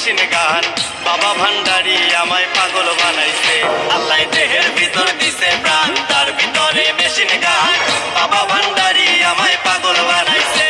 machine gun বাবা ভান্ডারি আমায় পাগল বানাইছে আল্লাহ দেহের ভিতর দিছে প্রাণ তার ভিতরে মেশিন গান বাবা ভান্ডারি আমায় পাগল বানাইছে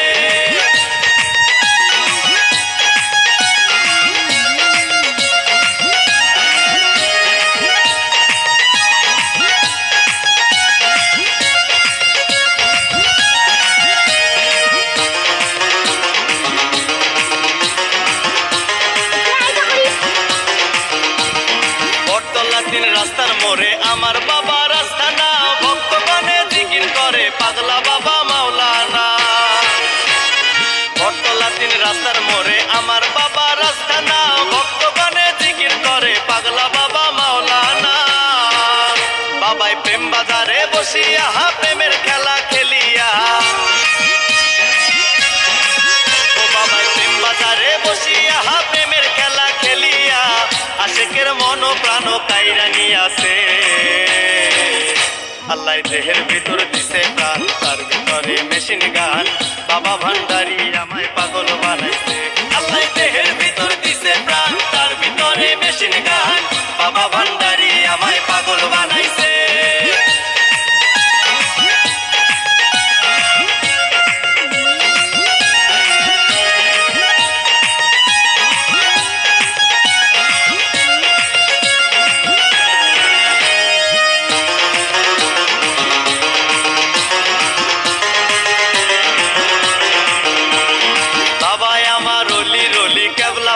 রাস্তার মোড়ে আমার বাবা রাস্তা না ভক্তগণে জিকির করে পাগলা বাবা মাওলানা বটতলা 3 রাস্তার মোড়ে আমার বাবা রাস্তা না ভক্তগণে জিকির করে পাগলা বাবা মাওলানা বাবাই প্রেম বাজারে বসিয়া প্রেমের খেলা খেলিয়া ও বাবাই প্রেম বাজারে বসিয়া প্রেমের খেলা খেলিয়া আশেকের মন প্রাণ কাইরা নিয়াছে আল্লাহ দেহের ভিতর দিছে প্রাণ তার ভিতরে মেশিন গান বাবা ভান্ডারি আমায় পাগল বানাইছে আল্লাহ দেহের ভিতর দিছে প্রাণ তার ভিতরে মেশিন গান বাবা ভান্ডারি আমায় পাগল বানাইছে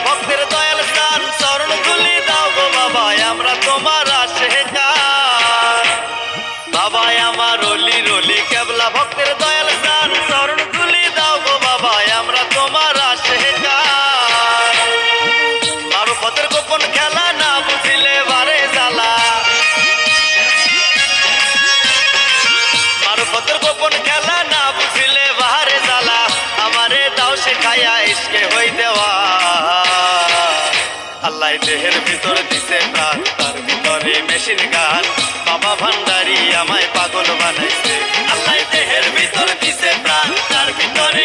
ভক্তের দয়াল স্থান চরণ ধুলি দাও গো বাবা আমরা তোমার আশেকার বাবা আমার রলি রলি কেবলা ভক্তের দয়াল স্থান চরণ ধুলি দাও গো বাবা আমরা তোমার আশেকার মারফতের গোপন খেলা না বুঝিলে বারে জ্বালা মারফতের গোপন খেলা না বুঝিলে বারে জ্বালা আমারে দাও শেখায়া ইশকে হই দেওয়া আল্লাহ দেহের ভিতর দিছে প্রাণ তার ভিতরে মেশিন গান বাবা ভান্ডারি আমায় পাগল বানাইছে আল্লাহ দেহের ভিতর দিছে প্রাণ তার ভিতরে